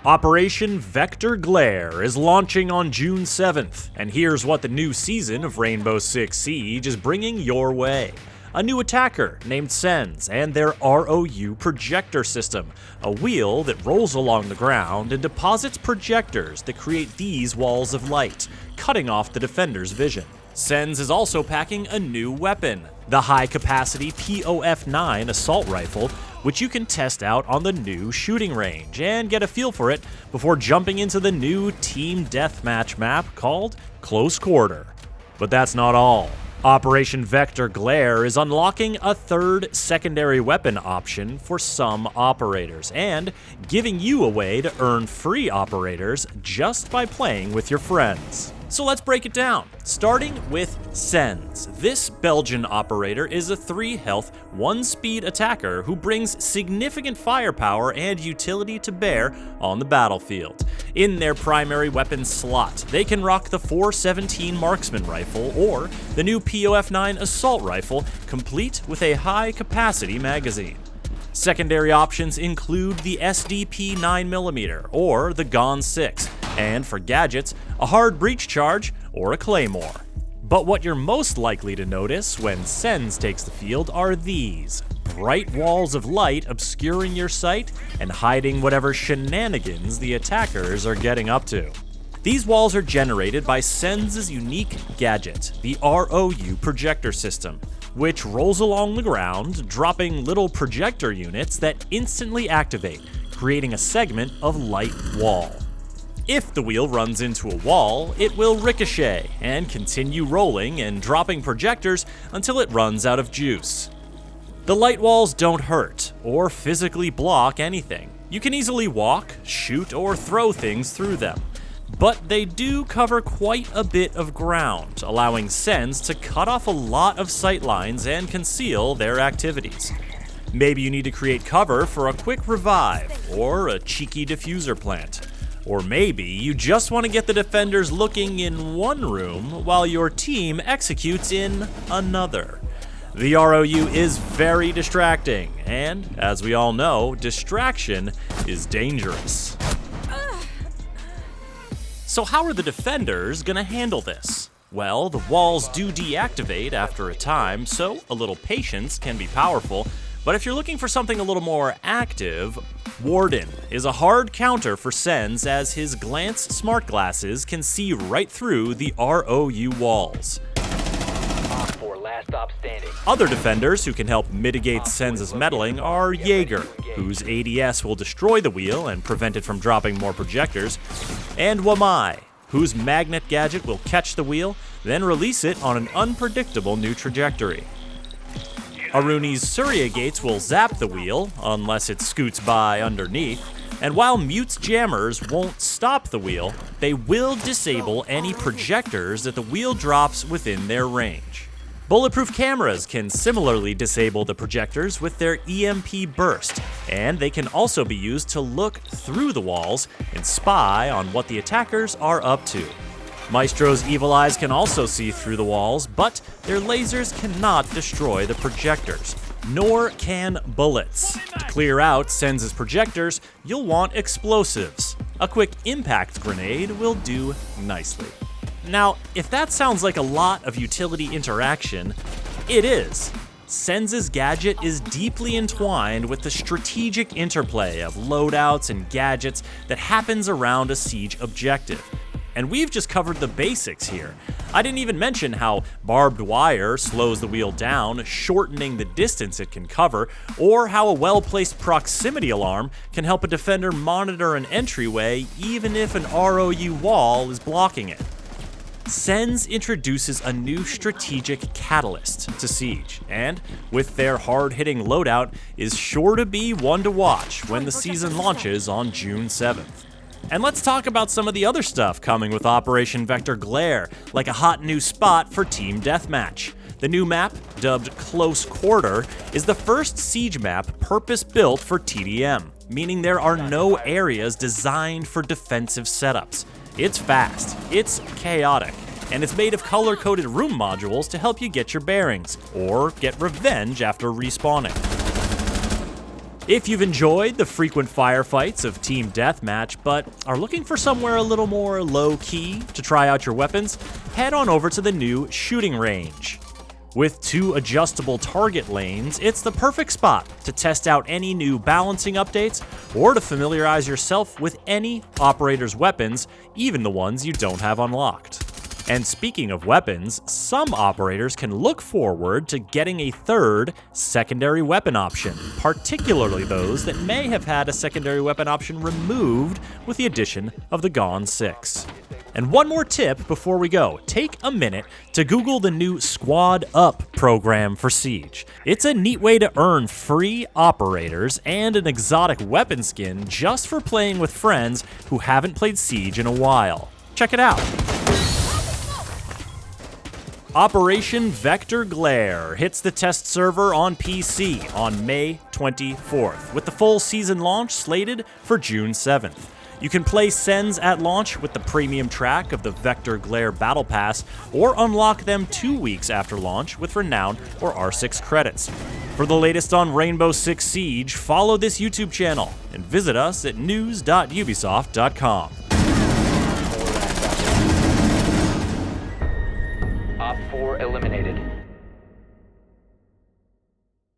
Operation Vector Glare is launching on June 7th, and here's what the new season of Rainbow Six Siege is bringing your way. A new attacker named Sens and their ROU projector system, a wheel that rolls along the ground and deposits projectors that create these walls of light, cutting off the defender's vision. Sens is also packing a new weapon, the high-capacity POF9 assault rifle, which you can test out on the new shooting range and get a feel for it before jumping into the new Team Deathmatch map called Close Quarter. But that's not all. Operation Vector Glare is unlocking a third secondary weapon option for some operators and giving you a way to earn free operators just by playing with your friends. So let's break it down, starting with Sens. This Belgian operator is a 3 health, 1 speed attacker who brings significant firepower and utility to bear on the battlefield. In their primary weapon slot, they can rock the 417 marksman rifle or the new POF9 assault rifle, complete with a high capacity magazine. Secondary options include the SDP 9mm or the GON 6, and for gadgets, a hard breach charge or a claymore. But what you're most likely to notice when Sens takes the field are these: bright walls of light obscuring your sight and hiding whatever shenanigans the attackers are getting up to. These walls are generated by Sens' unique gadget, the ROU projector system, which rolls along the ground, dropping little projector units that instantly activate, creating a segment of light wall. If the wheel runs into a wall, it will ricochet and continue rolling and dropping projectors until it runs out of juice. The light walls don't hurt or physically block anything. You can easily walk, shoot, or throw things through them. But they do cover quite a bit of ground, allowing Sens to cut off a lot of sight lines and conceal their activities. Maybe you need to create cover for a quick revive or a cheeky diffuser plant. Or maybe you just want to get the defenders looking in one room while your team executes in another. The ROU is very distracting, and as we all know, distraction is dangerous. So how are the defenders gonna handle this? Well, the walls do deactivate after a time, so a little patience can be powerful. But if you're looking for something a little more active, Warden is a hard counter for Sens, as his glance smart glasses can see right through the ROU walls. Other defenders who can help mitigate Sens' meddling are Jaeger, whose ADS will destroy the wheel and prevent it from dropping more projectors, and Wamai, whose magnet gadget will catch the wheel, then release it on an unpredictable new trajectory. Aruni's Surya gates will zap the wheel, unless it scoots by underneath, and while Mute's jammers won't stop the wheel, they will disable any projectors that the wheel drops within their range. Bulletproof cameras can similarly disable the projectors with their EMP burst, and they can also be used to look through the walls and spy on what the attackers are up to. Maestro's evil eyes can also see through the walls, but their lasers cannot destroy the projectors, nor can bullets. To clear out Sens' projectors, you'll want explosives. A quick impact grenade will do nicely. Now, if that sounds like a lot of utility interaction, it is. Sens' gadget is deeply entwined with the strategic interplay of loadouts and gadgets that happens around a siege objective. And we've just covered the basics here. I didn't even mention how barbed wire slows the wheel down, shortening the distance it can cover, or how a well-placed proximity alarm can help a defender monitor an entryway even if an ROU wall is blocking it. Sens introduces a new strategic catalyst to Siege, and with their hard-hitting loadout, is sure to be one to watch when the season launches on June 7th. And let's talk about some of the other stuff coming with Operation Vector Glare, like a hot new spot for Team Deathmatch. The new map, dubbed Close Quarter, is the first Siege map purpose-built for TDM, meaning there are no areas designed for defensive setups. It's fast, it's chaotic, and it's made of color-coded room modules to help you get your bearings, or get revenge after respawning. If you've enjoyed the frequent firefights of Team Deathmatch, but are looking for somewhere a little more low-key to try out your weapons, head on over to the new shooting range. With 2 adjustable target lanes, it's the perfect spot to test out any new balancing updates or to familiarize yourself with any operator's weapons, even the ones you don't have unlocked. And speaking of weapons, some operators can look forward to getting a third secondary weapon option, particularly those that may have had a secondary weapon option removed with the addition of the XOne 6. And one more tip before we go, take a minute to Google the new Squad Up program for Siege. It's a neat way to earn free operators and an exotic weapon skin just for playing with friends who haven't played Siege in a while. Check it out. Operation Vector Glare hits the test server on PC on May 24th, with the full season launch slated for June 7th. You can play Sens at launch with the premium track of the Vector Glare Battle Pass, or unlock them 2 weeks after launch with Renown or R6 credits. For the latest on Rainbow Six Siege, follow this YouTube channel and visit us at news.ubisoft.com.